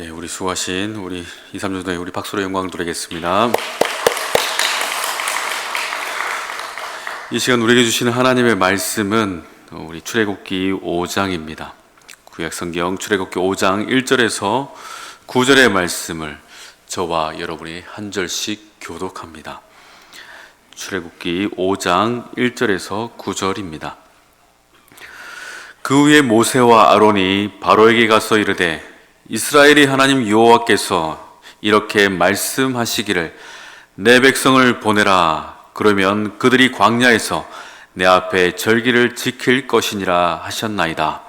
예, 우리 수고하신 우리 2, 3주 전에 우리 박수로 영광을 드리겠습니다. 이 시간 우리에게 주시는 하나님의 말씀은 우리 출애굽기 5장입니다. 구약성경 출애굽기 5장 1절에서 9절의 말씀을 저와 여러분이 한 절씩 교독합니다. 출애굽기 5장 1절에서 9절입니다. 그 후에 모세와 아론이 바로에게 가서 이르되 이스라엘의 하나님 여호와께서 이렇게 말씀하시기를 내 백성을 보내라. 그러면 그들이 광야에서 내 앞에 절기를 지킬 것이니라 하셨나이다.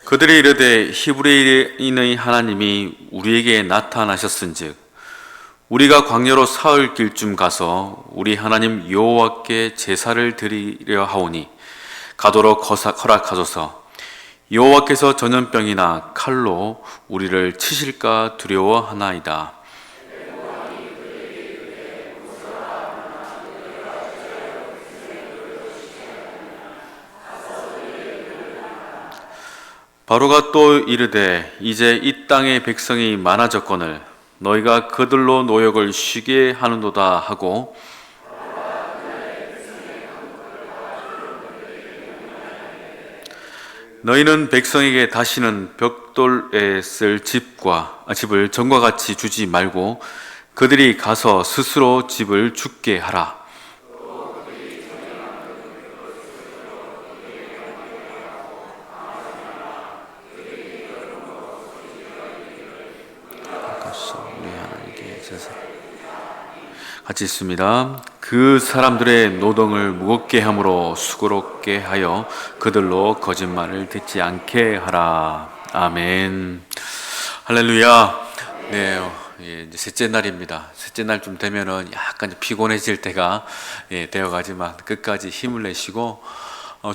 그들이 이르되 히브리인의 하나님이 우리에게 나타나셨은즉 우리가 광야로 사흘 길쯤 가서 우리 하나님 여호와께 제사를 드리려 하오니 가도록 허락하소서. 여호와께서 전염병이나 칼로 우리를 치실까 두려워하나이다. 바로가 또 이르되 이제 이 땅의 백성이 많아졌거늘 너희가 그들로 노역을 쉬게 하는도다 하고 너희는 백성에게 다시는 벽돌에 쓸 집을 전과 같이 주지 말고 그들이 가서 스스로 집을 짓게 하라. 같이 있습니다. 그 사람들의 노동을 무겁게 함으로 수고롭게 하여 그들로 거짓말을 듣지 않게 하라. 아멘. 할렐루야. 네, 이제 셋째 날입니다. 셋째 날쯤 되면은 약간 피곤해질 때가 되어가지만 끝까지 힘을 내시고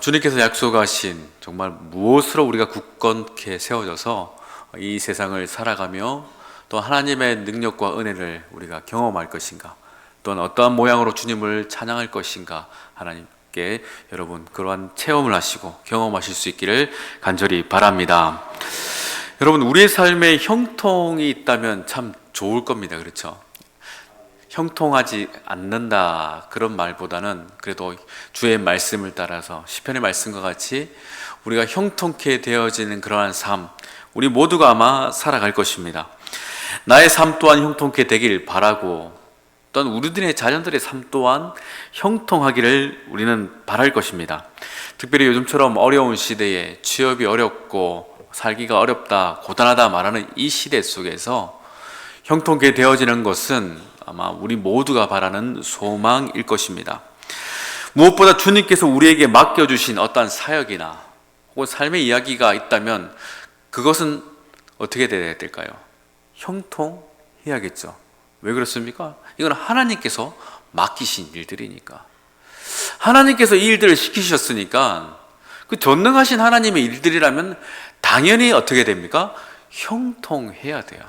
주님께서 약속하신 정말 무엇으로 우리가 굳건케 세워져서 이 세상을 살아가며 또 하나님의 능력과 은혜를 우리가 경험할 것인가, 또는 어떠한 모양으로 주님을 찬양할 것인가, 하나님께 여러분 그러한 체험을 하시고 경험하실 수 있기를 간절히 바랍니다. 여러분, 우리의 삶에 형통이 있다면 참 좋을 겁니다. 그렇죠? 형통하지 않는다 그런 말보다는 그래도 주의 말씀을 따라서 시편의 말씀과 같이 우리가 형통케 되어지는 그러한 삶, 우리 모두가 아마 살아갈 것입니다. 나의 삶 또한 형통케 되길 바라고, 또한 우리들의 자녀들의 삶 또한 형통하기를 우리는 바랄 것입니다. 특별히 요즘처럼 어려운 시대에 취업이 어렵고 살기가 어렵다, 고단하다 말하는 이 시대 속에서 형통케 되어지는 것은 아마 우리 모두가 바라는 소망일 것입니다. 무엇보다 주님께서 우리에게 맡겨주신 어떠한 사역이나 혹은 삶의 이야기가 있다면 그것은 어떻게 되어야 될까요? 형통해야겠죠. 왜 그렇습니까? 이건 하나님께서 맡기신 일들이니까. 하나님께서 이 일들을 시키셨으니까 그 전능하신 하나님의 일들이라면 당연히 어떻게 됩니까? 형통해야 돼요.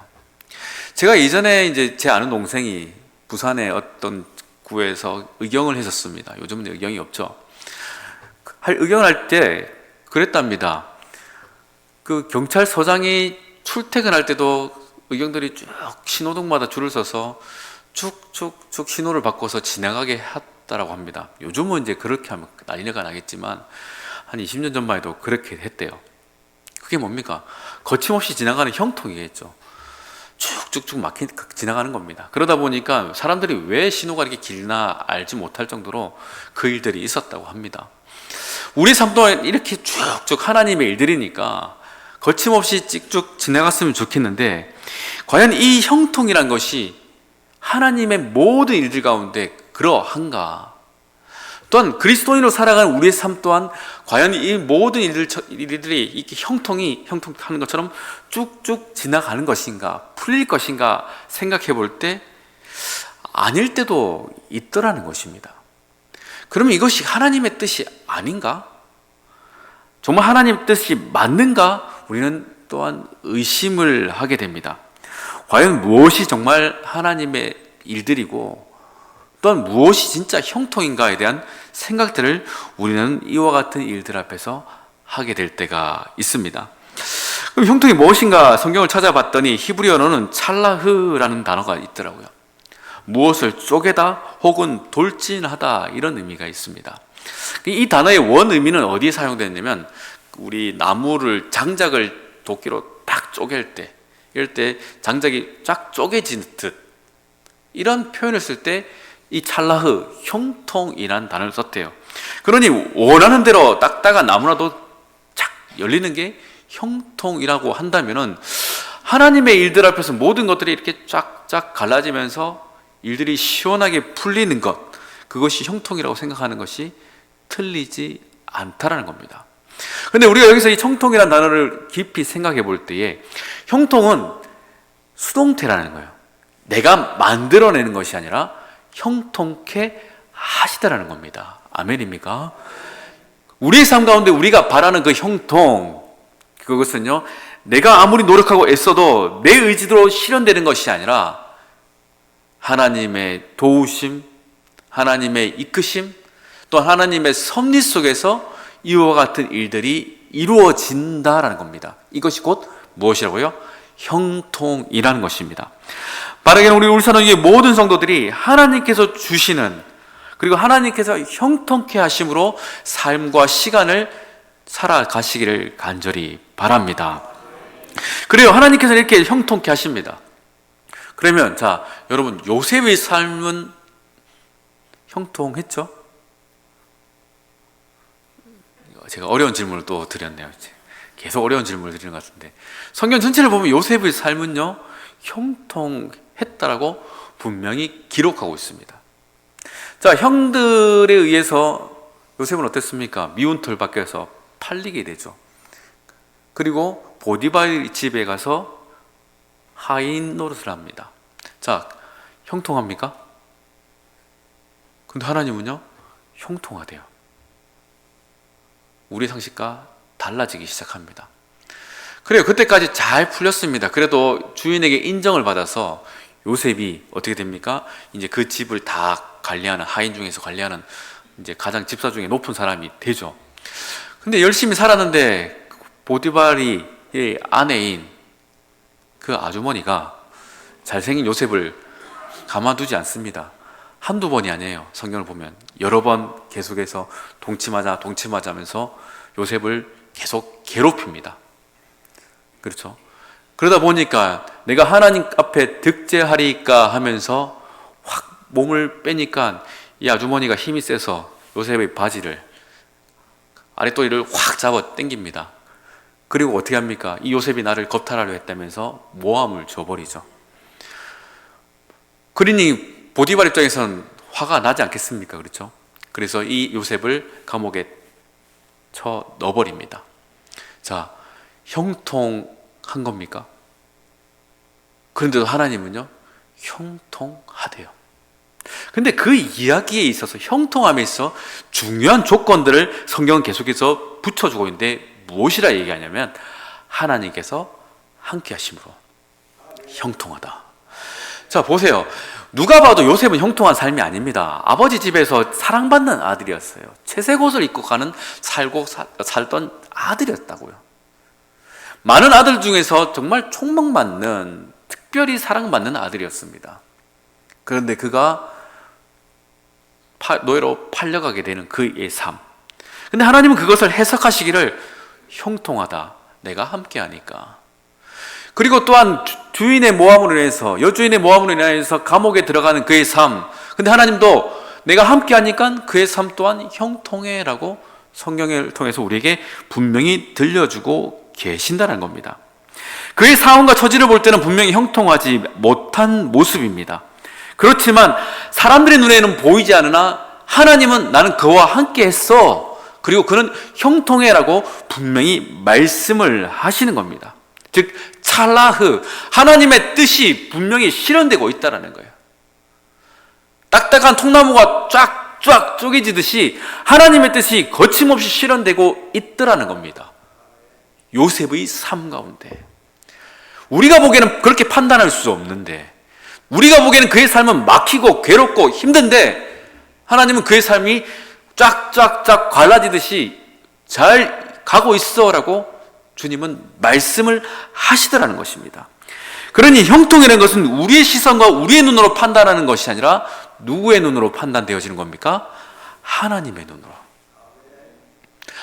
제가 예전에 이제 제 아는 동생이 부산의 어떤 구에서 의경을 했었습니다. 요즘은 의경이 없죠. 의경을 할 때 그랬답니다. 그 경찰서장이 출퇴근할 때도 의경들이 쭉 신호등마다 줄을 서서 쭉쭉쭉 신호를 바꿔서 지나가게 했다라고 합니다. 요즘은 이제 그렇게 하면 난리가 나겠지만 한 20년 전만 해도 그렇게 했대요. 그게 뭡니까? 거침없이 지나가는 형통이겠죠. 쭉쭉쭉 지나가는 겁니다. 그러다 보니까 사람들이 왜 신호가 이렇게 길나 알지 못할 정도로 그 일들이 있었다고 합니다. 우리 삶 또한 이렇게 쭉쭉 하나님의 일들이니까 거침없이 쭉쭉 지나갔으면 좋겠는데, 과연 이 형통이란 것이 하나님의 모든 일들 가운데 그러한가? 또한 그리스도인으로 살아가는 우리의 삶 또한 과연 이 모든 일들이 이렇게 형통하는 것처럼 쭉쭉 지나가는 것인가, 풀릴 것인가 생각해 볼 때 아닐 때도 있더라는 것입니다. 그러면 이것이 하나님의 뜻이 아닌가? 정말 하나님의 뜻이 맞는가? 우리는 또한 의심을 하게 됩니다. 과연 무엇이 정말 하나님의 일들이고 또한 무엇이 진짜 형통인가에 대한 생각들을 우리는 이와 같은 일들 앞에서 하게 될 때가 있습니다. 그럼 형통이 무엇인가 성경을 찾아봤더니 히브리어로는 찰라흐라는 단어가 있더라고요. 무엇을 쪼개다 혹은 돌진하다 이런 의미가 있습니다. 이 단어의 원 의미는 어디에 사용되냐면 우리 나무를 장작을 도끼로 딱 쪼갤 때 이럴 때 장작이 쫙 쪼개진 듯 이런 표현을 쓸 때 이 찰라흐 형통이라는 단어를 썼대요. 그러니 원하는 대로 딱딱한 나무라도 착 열리는 게 형통이라고 한다면은 하나님의 일들 앞에서 모든 것들이 이렇게 쫙쫙 갈라지면서 일들이 시원하게 풀리는 것, 그것이 형통이라고 생각하는 것이 틀리지 않다라는 겁니다. 근데 우리가 여기서 이 형통이라는 단어를 깊이 생각해 볼 때에 형통은 수동태라는 거예요. 내가 만들어내는 것이 아니라 형통케 하시다라는 겁니다. 아멘입니까? 우리의 삶 가운데 우리가 바라는 그 형통, 그것은요 내가 아무리 노력하고 애써도 내 의지로 실현되는 것이 아니라 하나님의 도우심, 하나님의 이끄심, 또 하나님의 섭리 속에서 이와 같은 일들이 이루어진다라는 겁니다. 이것이 곧 무엇이라고요? 형통이라는 것입니다. 바라기는 우리 울산원교회 모든 성도들이 하나님께서 주시는, 그리고 하나님께서 형통케 하심으로 삶과 시간을 살아가시기를 간절히 바랍니다. 그래요, 하나님께서 이렇게 형통케 하십니다. 그러면 자 여러분, 요셉의 삶은 형통했죠? 제가 어려운 질문을 또 드렸네요. 이제 계속 어려운 질문을 드리는 것 같은데, 성경 전체를 보면 요셉의 삶은요 형통했다라고 분명히 기록하고 있습니다. 자, 형들에 의해서 요셉은 어땠습니까? 미운 털 밖에서 팔리게 되죠. 그리고 보디발 집에 가서 하인 노릇을 합니다. 자, 형통합니까? 근데 하나님은요 형통하대요. 우리 상식과 달라지기 시작합니다. 그래요, 그때까지 잘 풀렸습니다. 그래도 주인에게 인정을 받아서 요셉이 어떻게 됩니까? 이제 그 집을 다 관리하는, 하인 중에서 관리하는 이제 가장 집사 중에 높은 사람이 되죠. 근데 열심히 살았는데 보디발이 아내인 그 아주머니가 잘생긴 요셉을 가만두지 않습니다. 한두 번이 아니에요. 성경을 보면 여러 번 계속해서 동침하자 하면서 요셉을 계속 괴롭힙니다. 그렇죠? 그러다 보니까 내가 하나님 앞에 득죄하리까 하면서 확 몸을 빼니까 이 아주머니가 힘이 세서 요셉의 바지를, 아랫도리를 확 잡아 당깁니다. 그리고 어떻게 합니까? 이 요셉이 나를 겁탈하려 했다면서 모함을 줘버리죠. 그러니 보디발 입장에서는 화가 나지 않겠습니까? 그렇죠? 그래서 이 요셉을 감옥에 쳐 넣어버립니다. 자, 형통한 겁니까? 그런데도 하나님은요 형통하대요. 근데 그 이야기에 있어서, 형통함에 있어 중요한 조건들을 성경은 계속해서 붙여주고 있는데 무엇이라 얘기하냐면 하나님께서 함께 하심으로 형통하다. 자, 보세요. 누가 봐도 요셉은 형통한 삶이 아닙니다. 아버지 집에서 사랑받는 아들이었어요. 채색 옷을 입고 살던 아들이었다고요. 많은 아들 중에서 정말 촉망받는, 특별히 사랑받는 아들이었습니다. 그런데 그가 노예로 팔려가게 되는 그의 삶. 근데 하나님은 그것을 해석하시기를 형통하다, 내가 함께하니까. 그리고 또한 주인의 모함으로 인해서, 여주인의 모함으로 인해서 감옥에 들어가는 그의 삶. 근데 하나님도 내가 함께하니까 그의 삶 또한 형통해라고 성경을 통해서 우리에게 분명히 들려주고 계신다는 겁니다. 그의 상황과 처지를 볼 때는 분명히 형통하지 못한 모습입니다. 그렇지만 사람들의 눈에는 보이지 않으나 하나님은 나는 그와 함께 했어, 그리고 그는 형통해라고 분명히 말씀을 하시는 겁니다. 즉 찰라흐, 하나님의 뜻이 분명히 실현되고 있다는 거예요. 딱딱한 통나무가 쫙쫙 쪼개지듯이 하나님의 뜻이 거침없이 실현되고 있더라는 겁니다. 요셉의 삶 가운데 우리가 보기에는 그렇게 판단할 수 없는데, 우리가 보기에는 그의 삶은 막히고 괴롭고 힘든데 하나님은 그의 삶이 쫙쫙쫙 갈라지듯이 잘 가고 있어라고 주님은 말씀을 하시더라는 것입니다. 그러니 형통이라는 것은 우리의 시선과 우리의 눈으로 판단하는 것이 아니라 누구의 눈으로 판단되어지는 겁니까? 하나님의 눈으로,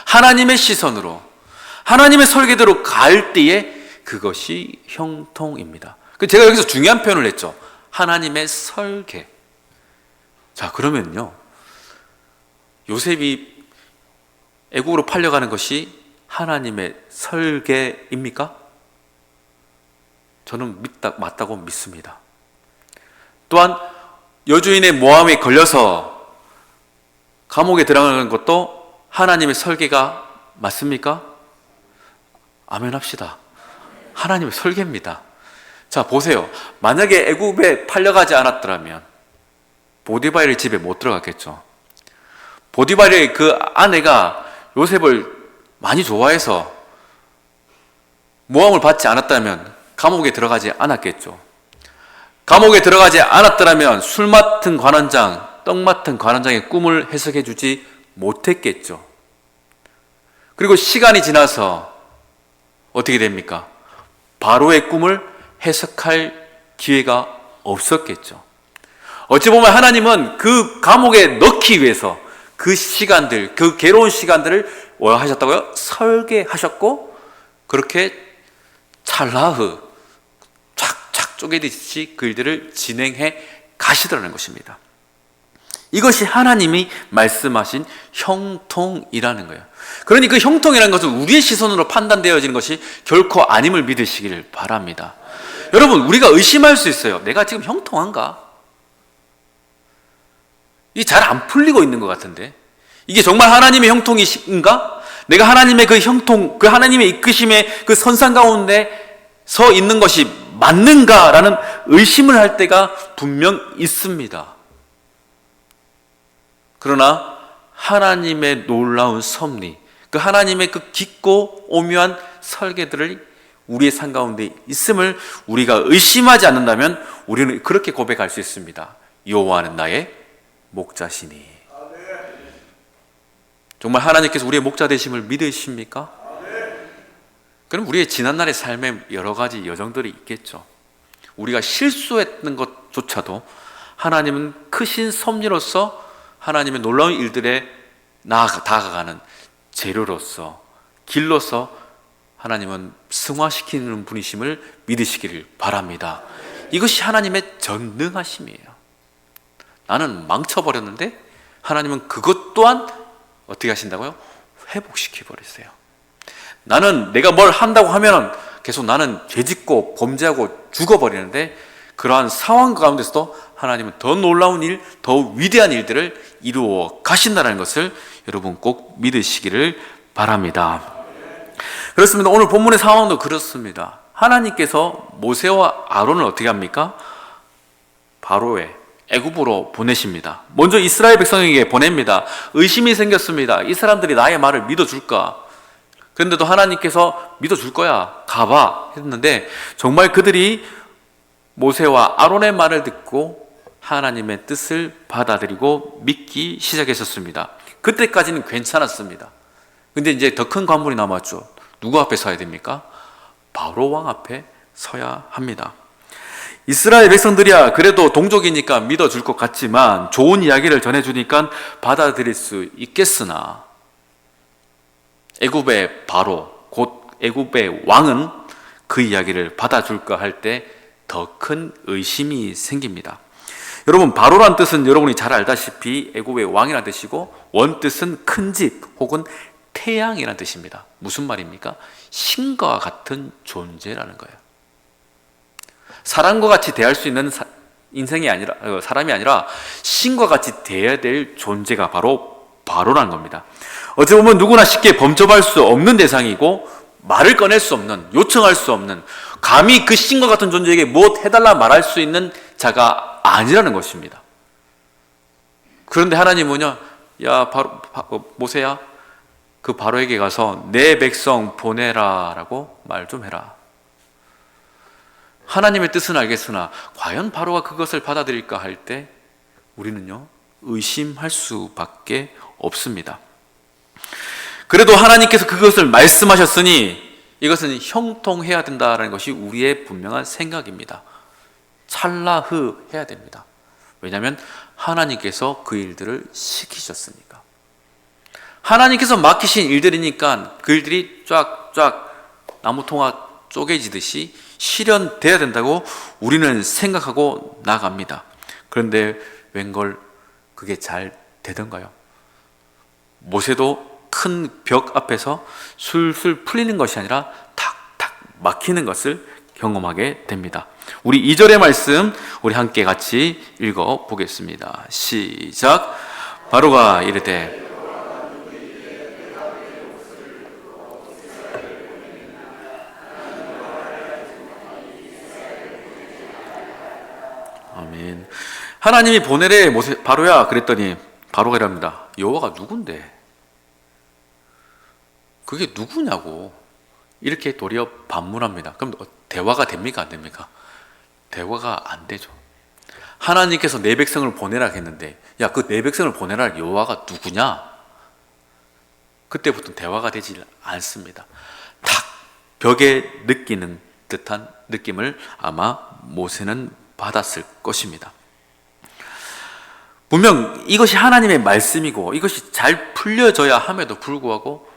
하나님의 시선으로, 하나님의 설계대로 갈 때에 그것이 형통입니다. 제가 여기서 중요한 표현을 했죠. 하나님의 설계. 자, 그러면요, 요셉이 애국으로 팔려가는 것이 하나님의 설계입니까? 저는 맞다고 믿습니다. 또한 여주인의 모함에 걸려서 감옥에 들어가는 것도 하나님의 설계가 맞습니까? 아멘 합시다. 하나님의 설계입니다. 자, 보세요. 만약에 애굽에 팔려가지 않았더라면 보디발의 집에 못 들어갔겠죠. 보디발의 그 아내가 요셉을 많이 좋아해서 모함을 받지 않았다면 감옥에 들어가지 않았겠죠. 감옥에 들어가지 않았더라면 술 맡은 관원장, 떡 맡은 관원장의 꿈을 해석해 주지 못했겠죠. 그리고 시간이 지나서 어떻게 됩니까? 바로의 꿈을 해석할 기회가 없었겠죠. 어찌 보면 하나님은 그 감옥에 넣기 위해서 그 시간들, 그 괴로운 시간들을 뭐 하셨다고요? 설계하셨고 그렇게 찰나흐 착착 쪼개듯이 그 일들을 진행해 가시더라는 것입니다. 이것이 하나님이 말씀하신 형통이라는 거예요. 그러니 그 형통이라는 것은 우리의 시선으로 판단되어지는 것이 결코 아님을 믿으시기를 바랍니다. 여러분, 우리가 의심할 수 있어요. 내가 지금 형통한가? 이게 잘 안 풀리고 있는 것 같은데 이게 정말 하나님의 형통이신가? 내가 하나님의 그 형통, 그 하나님의 이끄심의 그 선상 가운데 서 있는 것이 맞는가라는 의심을 할 때가 분명 있습니다. 그러나 하나님의 놀라운 섭리, 그 하나님의 그 깊고 오묘한 설계들을 우리의 삶 가운데 있음을 우리가 의심하지 않는다면 우리는 그렇게 고백할 수 있습니다. 여호와는 나의 목자시니. 정말 하나님께서 우리의 목자 되심을 믿으십니까? 그럼 우리의 지난날의 삶에 여러 가지 여정들이 있겠죠. 우리가 실수했던 것조차도 하나님은 크신 섭리로서 하나님의 놀라운 일들에 다가가는 재료로서, 길로서 하나님은 승화시키는 분이심을 믿으시기를 바랍니다. 이것이 하나님의 전능하심이에요. 나는 망쳐버렸는데 하나님은 그것 또한 어떻게 하신다고요? 회복시켜버리세요. 나는 내가 뭘 한다고 하면 계속 나는 죄짓고 범죄하고 죽어버리는데 그러한 상황 가운데서도 하나님은 더 놀라운 일, 더 위대한 일들을 이루어 가신다는 것을 여러분 꼭 믿으시기를 바랍니다. 그렇습니다. 오늘 본문의 상황도 그렇습니다. 하나님께서 모세와 아론을 어떻게 합니까? 바로의 애굽으로 보내십니다. 먼저 이스라엘 백성에게 보냅니다. 의심이 생겼습니다. 이 사람들이 나의 말을 믿어줄까? 그런데도 하나님께서 믿어줄 거야, 가봐 했는데 정말 그들이 모세와 아론의 말을 듣고 하나님의 뜻을 받아들이고 믿기 시작했었습니다. 그때까지는 괜찮았습니다. 근데 이제 더 큰 관문이 남았죠. 누구 앞에 서야 됩니까? 바로 왕 앞에 서야 합니다. 이스라엘 백성들이야 그래도 동족이니까 믿어줄 것 같지만 좋은 이야기를 전해주니까 받아들일 수 있겠으나 애굽의 바로 곧 애굽의 왕은 그 이야기를 받아줄까 할 때 더 큰 의심이 생깁니다. 여러분, 바로란 뜻은 여러분이 잘 알다시피 애굽의 왕이라는 뜻이고 원뜻은 큰 집 혹은 태양이라는 뜻입니다. 무슨 말입니까? 신과 같은 존재라는 거예요. 사람과 같이 대할 수 있는 인생이 아니라 사람이 아니라 신과 같이 대해야 될 존재가 바로라는 겁니다. 어찌 보면 누구나 쉽게 범접할 수 없는 대상이고 말을 꺼낼 수 없는, 요청할 수 없는, 감히 그 신과 같은 존재에게 무엇 해달라 말할 수 있는 자가 아니라는 것입니다. 그런데 하나님은요, 야 모세야, 그 바로에게 가서 내 백성 보내라 라고 말 좀 해라. 하나님의 뜻은 알겠으나 과연 바로가 그것을 받아들일까 할 때 우리는요, 의심할 수밖에 없습니다. 그래도 하나님께서 그것을 말씀하셨으니 이것은 형통해야 된다는 것이 우리의 분명한 생각입니다. 찰나흐 해야 됩니다. 왜냐하면 하나님께서 그 일들을 시키셨으니까. 하나님께서 맡기신 일들이니까 그 일들이 쫙쫙 나무통화 쪼개지듯이 실현돼야 된다고 우리는 생각하고 나갑니다. 그런데 웬걸 그게 잘 되던가요? 모세도 큰 벽 앞에서 술술 풀리는 것이 아니라 탁탁 막히는 것을 경험하게 됩니다. 우리 2절의 말씀 우리 함께 같이 읽어 보겠습니다. 시작. 바로가 이르되 아멘. 하나님이 보내래 모세 바로야 그랬더니 바로가 이랍니다. 여호와가 누군데? 그게 누구냐고 이렇게 도리어 반문합니다. 그럼 대화가 됩니까? 안 됩니까? 대화가 안 되죠. 하나님께서 내 백성을 보내라 했는데 야, 그 내 백성을 보내라 여호와가 누구냐? 그때부터 대화가 되지 않습니다. 탁 벽에 느끼는 듯한 느낌을 아마 모세는 받았을 것입니다. 분명 이것이 하나님의 말씀이고 이것이 잘 풀려져야 함에도 불구하고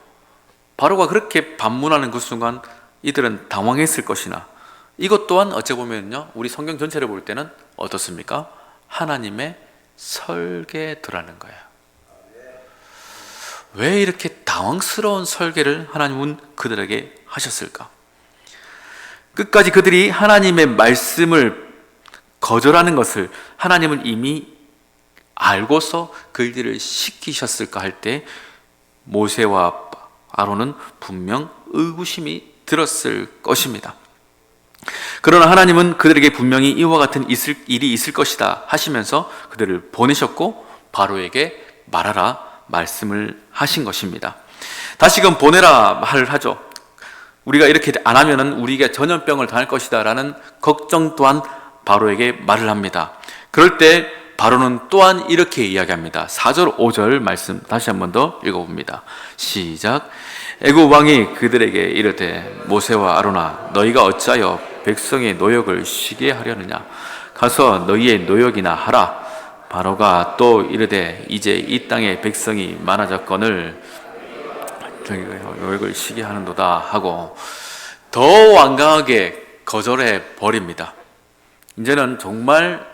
바로가 그렇게 반문하는 그 순간 이들은 당황했을 것이나 이것 또한 어찌 보면요, 우리 성경 전체를 볼 때는 어떻습니까? 하나님의 설계더라는 거예요. 왜 이렇게 당황스러운 설계를 하나님은 그들에게 하셨을까? 끝까지 그들이 하나님의 말씀을 거절하는 것을 하나님은 이미 알고서 그 일들을 시키셨을까 할 때 모세와 아론은 분명 의구심이 들었을 것입니다. 그러나 하나님은 그들에게 분명히 이와 같은 일이 있을 것이다 하시면서 그들을 보내셨고 바로에게 말하라 말씀을 하신 것입니다. 다시금 보내라 말을 하죠. 우리가 이렇게 안 하면은 우리가 전염병을 당할 것이다 라는 걱정 또한 바로에게 말을 합니다. 그럴 때 바로는 또한 이렇게 이야기합니다. 4절 5절 말씀 다시 한 번 더 읽어봅니다. 시작. 애굽 왕이 그들에게 이르되 모세와 아론아 너희가 어찌하여 백성의 노역을 쉬게 하려느냐? 가서 너희의 노역이나 하라. 바로가 또 이르되 이제 이 땅에 백성이 많아졌거늘 노역을 쉬게 하는도다 하고 더 완강하게 거절해 버립니다. 이제는 정말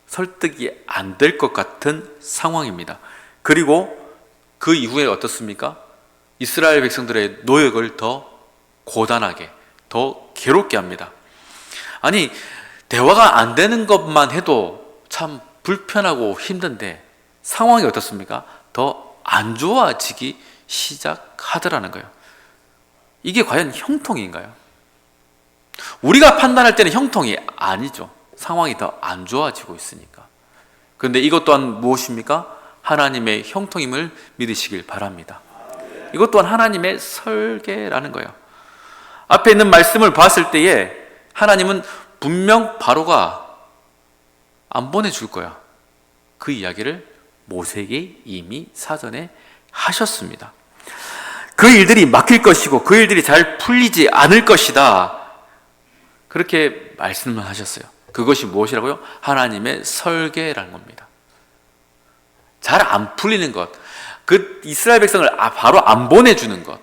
설득이 안 될 것 같은 상황입니다. 그리고 그 이후에 어떻습니까? 이스라엘 백성들의 노역을 더 고단하게, 더 괴롭게 합니다. 아니, 대화가 안 되는 것만 해도 참 불편하고 힘든데 상황이 어떻습니까? 더 안 좋아지기 시작하더라는 거예요. 이게 과연 형통인가요? 우리가 판단할 때는 형통이 아니죠. 상황이 더 안 좋아지고 있으니까. 그런데 이것 또한 무엇입니까? 하나님의 형통임을 믿으시길 바랍니다. 이것 또한 하나님의 설계라는 거예요. 앞에 있는 말씀을 봤을 때에 하나님은 분명 바로가 안 보내줄 거야. 그 이야기를 모세에게 이미 사전에 하셨습니다. 그 일들이 막힐 것이고 그 일들이 잘 풀리지 않을 것이다. 그렇게 말씀을 하셨어요. 그것이 무엇이라고요? 하나님의 설계라는 겁니다. 잘 안 풀리는 것, 그 이스라엘 백성을 바로 안 보내주는 것,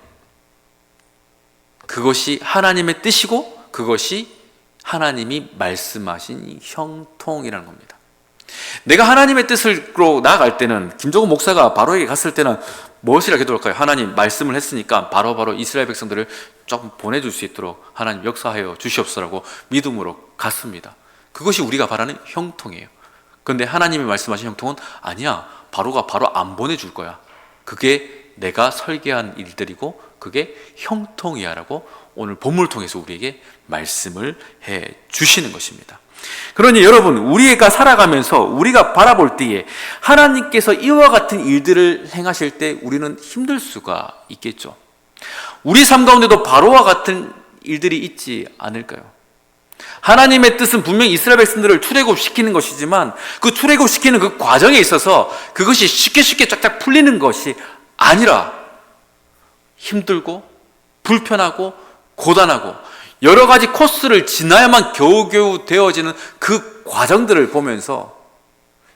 그것이 하나님의 뜻이고 그것이 하나님이 말씀하신 형통이라는 겁니다. 내가 하나님의 뜻으로 나아갈 때는 김종국 목사가 바로에게 갔을 때는 무엇이라 기도할까요? 하나님 말씀을 했으니까 바로 이스라엘 백성들을 조금 보내줄 수 있도록 하나님 역사하여 주시옵소서라고 믿음으로 갔습니다. 그것이 우리가 바라는 형통이에요. 그런데 하나님이 말씀하신 형통은 아니야, 바로가 바로 안 보내줄 거야. 그게 내가 설계한 일들이고 그게 형통이야 라고 오늘 본문을 통해서 우리에게 말씀을 해 주시는 것입니다. 그러니 여러분, 우리가 살아가면서 우리가 바라볼 때에 하나님께서 이와 같은 일들을 행하실 때 우리는 힘들 수가 있겠죠. 우리 삶 가운데도 바로와 같은 일들이 있지 않을까요? 하나님의 뜻은 분명히 이스라엘 백성들을 출애굽시키는 것이지만 그 출애굽시키는 그 과정에 있어서 그것이 쉽게 쫙쫙 풀리는 것이 아니라 힘들고 불편하고 고단하고 여러 가지 코스를 지나야만 겨우겨우 되어지는 그 과정들을 보면서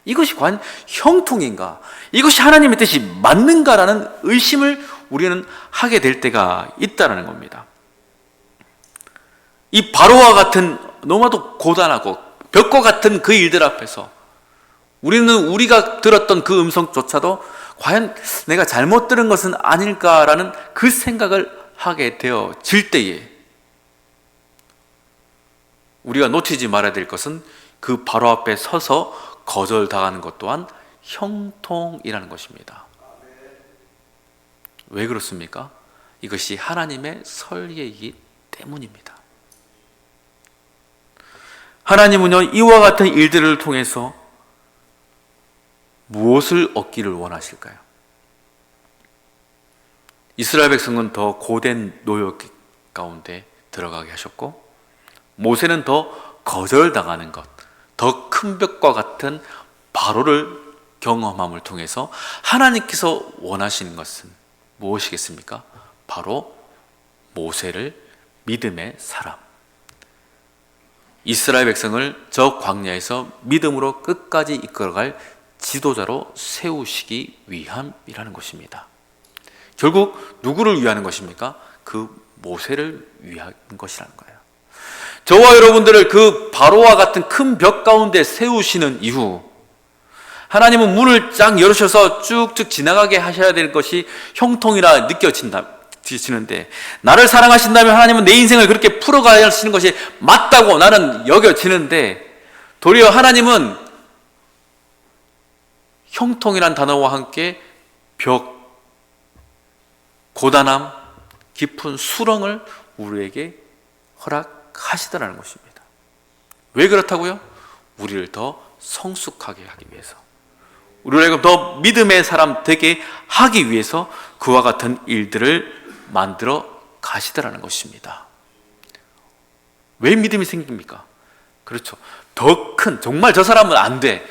이것이 과연 형통인가? 이것이 하나님의 뜻이 맞는가라는 의심을 우리는 하게 될 때가 있다는 겁니다. 이 바로와 같은 너무나도 고단하고 벽과 같은 그 일들 앞에서 우리는 우리가 들었던 그 음성조차도 과연 내가 잘못 들은 것은 아닐까라는 그 생각을 하게 되어질 때에 우리가 놓치지 말아야 될 것은 그 바로 앞에 서서 거절당하는 것 또한 형통이라는 것입니다. 왜 그렇습니까? 이것이 하나님의 설계이기 때문입니다. 하나님은요, 이와 같은 일들을 통해서 무엇을 얻기를 원하실까요? 이스라엘 백성은 더 고된 노역 가운데 들어가게 하셨고, 모세는 더 거절당하는 것, 더 큰 벽과 같은 바로를 경험함을 통해서 하나님께서 원하시는 것은 무엇이겠습니까? 바로 모세를 믿음의 사람, 이스라엘 백성을 저 광야에서 믿음으로 끝까지 이끌어갈 지도자로 세우시기 위함이라는 것입니다. 결국 누구를 위하는 것입니까? 그 모세를 위한 것이라는 거예요. 저와 여러분들을 그 바로와 같은 큰 벽 가운데 세우시는 이후 하나님은 문을 쫙 열으셔서 쭉쭉 지나가게 하셔야 될 것이 형통이라 느껴지는데, 나를 사랑하신다면 하나님은 내 인생을 그렇게 풀어가야 하시는 것이 맞다고 나는 여겨지는데, 도리어 하나님은 형통이란 단어와 함께 벽, 고단함, 깊은 수렁을 우리에게 허락하시더라는 것입니다. 왜 그렇다고요? 우리를 더 성숙하게 하기 위해서, 우리를 더 믿음의 사람 되게 하기 위해서 그와 같은 일들을 만들어 가시더라는 것입니다. 왜 믿음이 생깁니까? 그렇죠. 더 큰, 정말 저 사람은 안 돼,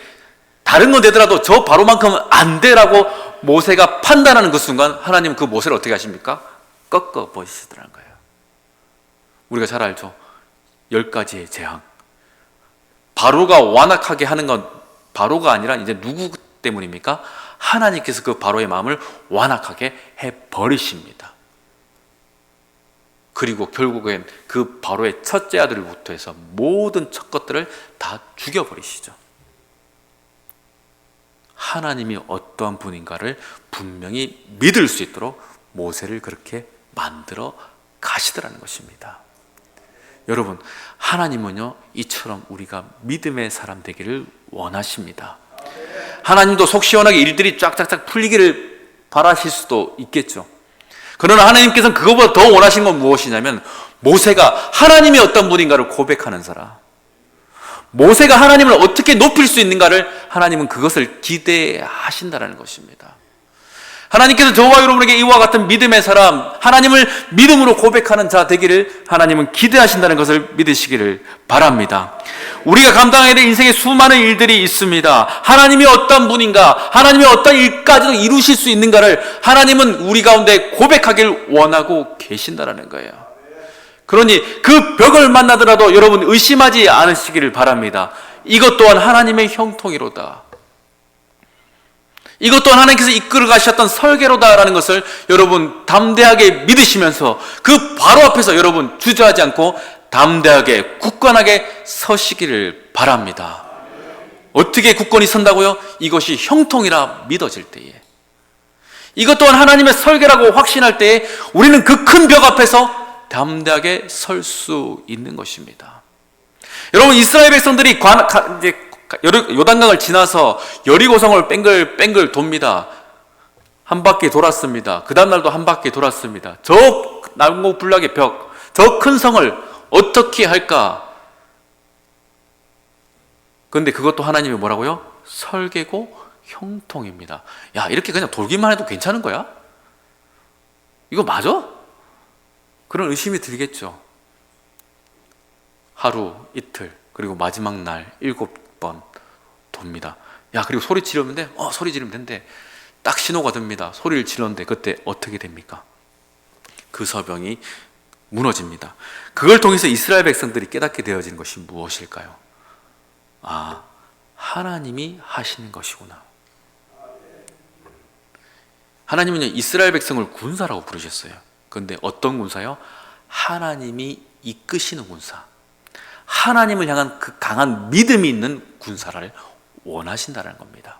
다른 건 되더라도 저 바로만큼은 안 돼라고 모세가 판단하는 그 순간 하나님은 그 모세를 어떻게 하십니까? 꺾어 버리시더라는 거예요. 우리가 잘 알죠. 10가지의 재앙. 바로가 완악하게 하는 건 바로가 아니라 이제 누구 때문입니까? 하나님께서 그 바로의 마음을 완악하게 해버리십니다. 그리고 결국엔 그 바로의 첫째 아들부터 해서 모든 첫 것들을 다 죽여버리시죠. 하나님이 어떠한 분인가를 분명히 믿을 수 있도록 모세를 그렇게 만들어 가시더라는 것입니다. 여러분, 하나님은요, 이처럼 우리가 믿음의 사람 되기를 원하십니다. 하나님도 속 시원하게 일들이 쫙쫙쫙 풀리기를 바라실 수도 있겠죠. 그러나 하나님께서는 그것보다 더 원하신 건 무엇이냐면, 모세가 하나님이 어떤 분인가를 고백하는 사람, 모세가 하나님을 어떻게 높일 수 있는가를 하나님은 그것을 기대하신다는 것입니다. 하나님께서 저와 여러분에게 이와 같은 믿음의 사람, 하나님을 믿음으로 고백하는 자 되기를 하나님은 기대하신다는 것을 믿으시기를 바랍니다. 우리가 감당해야 될 인생에 수많은 일들이 있습니다. 하나님이 어떤 분인가, 하나님이 어떤 일까지도 이루실 수 있는가를 하나님은 우리 가운데 고백하길 원하고 계신다는 거예요. 그러니 그 벽을 만나더라도 여러분 의심하지 않으시기를 바랍니다. 이것 또한 하나님의 형통이로다, 이것 또한 하나님께서 이끌어 가셨던 설계로다라는 것을 여러분 담대하게 믿으시면서 그 바로 앞에서 여러분 주저하지 않고 담대하게 굳건하게 서시기를 바랍니다. 어떻게 굳건히 선다고요? 이것이 형통이라 믿어질 때에, 이것 또한 하나님의 설계라고 확신할 때에 우리는 그 큰 벽 앞에서 담대하게 설 수 있는 것입니다. 여러분, 이스라엘 백성들이 요단강을 지나서 여리고성을 뺑글뺑글 돕니다. 한 바퀴 돌았습니다. 그 다음날도 한 바퀴 돌았습니다. 저 난공불락의 벽, 저 큰 성을 어떻게 할까? 그런데 그것도 하나님이 뭐라고요? 설계고 형통입니다. 야, 이렇게 그냥 돌기만 해도 괜찮은 거야? 이거 맞아? 그런 의심이 들겠죠. 하루, 이틀, 그리고 마지막 날 7번 돕니다. 야, 그리고 소리 지르면 돼? 소리 지르면 된대. 딱 신호가 됩니다. 소리를 질렀는데 그때 어떻게 됩니까? 그 서병이 무너집니다. 그걸 통해서 이스라엘 백성들이 깨닫게 되어진 것이 무엇일까요? 하나님이 하시는 것이구나. 하나님은요, 이스라엘 백성을 군사라고 부르셨어요. 그런데 어떤 군사요? 하나님이 이끄시는 군사. 하나님을 향한 그 강한 믿음이 있는 군사를 원하신다는 겁니다.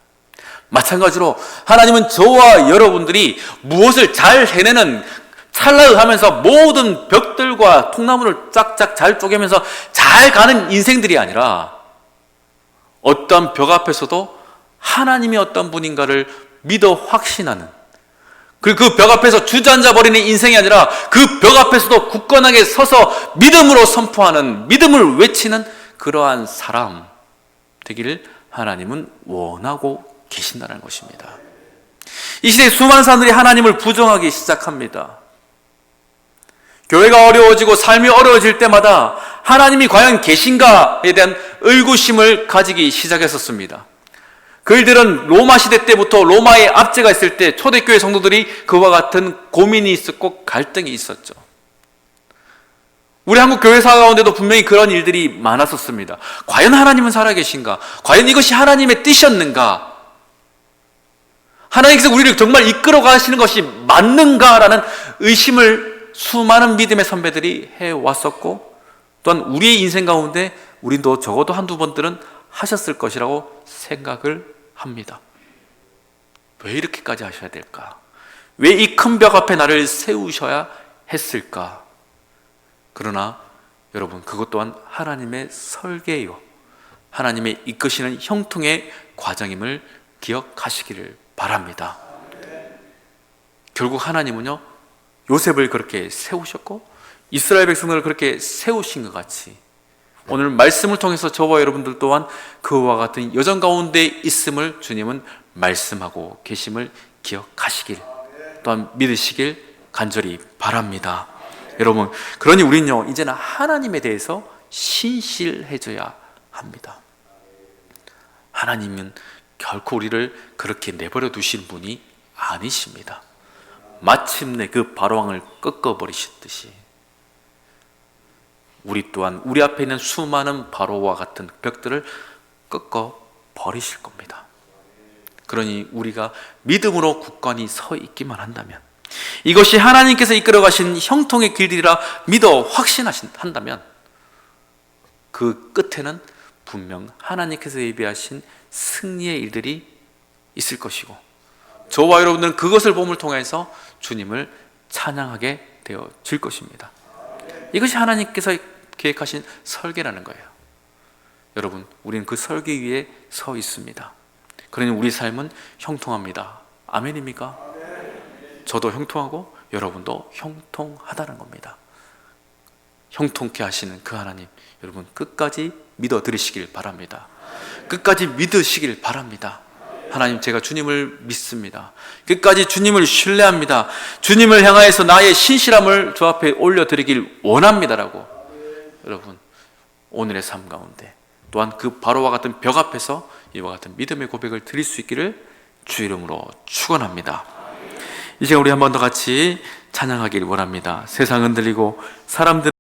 마찬가지로 하나님은 저와 여러분들이 무엇을 잘 해내는, 찰나하면서 모든 벽들과 통나무를 쫙쫙 잘 쪼개면서 잘 가는 인생들이 아니라 어떤 벽 앞에서도 하나님이 어떤 분인가를 믿어 확신하는, 그리고 그 벽 앞에서 주저앉아 버리는 인생이 아니라 그 벽 앞에서도 굳건하게 서서 믿음으로 선포하는, 믿음을 외치는 그러한 사람 되기를 하나님은 원하고 계신다는 것입니다. 이 시대에 수많은 사람들이 하나님을 부정하기 시작합니다. 교회가 어려워지고 삶이 어려워질 때마다 하나님이 과연 계신가에 대한 의구심을 가지기 시작했었습니다. 그들은 로마 시대 때부터, 로마의 압제가 있을 때 초대교회 성도들이 그와 같은 고민이 있었고 갈등이 있었죠. 우리 한국 교회사 가운데도 분명히 그런 일들이 많았었습니다. 과연 하나님은 살아계신가? 과연 이것이 하나님의 뜻이었는가? 하나님께서 우리를 정말 이끌어 가시는 것이 맞는가라는 의심을 수많은 믿음의 선배들이 해왔었고, 또한 우리의 인생 가운데 우리도 적어도 한두 번들은 하셨을 것이라고 생각을 합니다. 왜 이렇게까지 하셔야 될까? 왜 이 큰 벽 앞에 나를 세우셔야 했을까? 그러나 여러분, 그것 또한 하나님의 설계요, 하나님의 이끄시는 형통의 과정임을 기억하시기를 바랍니다. 결국 하나님은요, 요셉을 그렇게 세우셨고 이스라엘 백성들을 그렇게 세우신 것 같이 오늘 말씀을 통해서 저와 여러분들 또한 그와 같은 여정 가운데 있음을 주님은 말씀하고 계심을 기억하시길, 또한 믿으시길 간절히 바랍니다. 여러분, 그러니 우리는요, 이제는 하나님에 대해서 신실해져야 합니다. 하나님은 결코 우리를 그렇게 내버려 두신 분이 아니십니다. 마침내 그 바로왕을 꺾어버리셨듯이 우리 또한 우리 앞에 있는 수많은 바로와 같은 벽들을 꺾어버리실 겁니다. 그러니 우리가 믿음으로 굳건히 서 있기만 한다면, 이것이 하나님께서 이끌어 가신 형통의 길들이라 믿어 확신한다면 그 끝에는 분명 하나님께서 예비하신 승리의 일들이 있을 것이고, 저와 여러분들은 그것을 봄을 통해서 주님을 찬양하게 되어질 것입니다. 이것이 하나님께서 계획하신 설계라는 거예요. 여러분, 우리는 그 설계 위에 서 있습니다. 그러니 우리 삶은 형통합니다. 아멘입니까? 저도 형통하고 여러분도 형통하다는 겁니다. 형통케 하시는 그 하나님, 여러분 끝까지 믿어 들으시길 바랍니다. 끝까지 믿으시길 바랍니다. 하나님, 제가 주님을 믿습니다. 끝까지 주님을 신뢰합니다. 주님을 향하여서 나의 신실함을 주 앞에 올려드리길 원합니다라고, 여러분 오늘의 삶 가운데 또한 그 바로와 같은 벽 앞에서 이와 같은 믿음의 고백을 드릴 수 있기를 주 이름으로 축원합니다. 이 시간 우리 한 번 더 같이 찬양하길 원합니다. 세상 흔들리고 사람들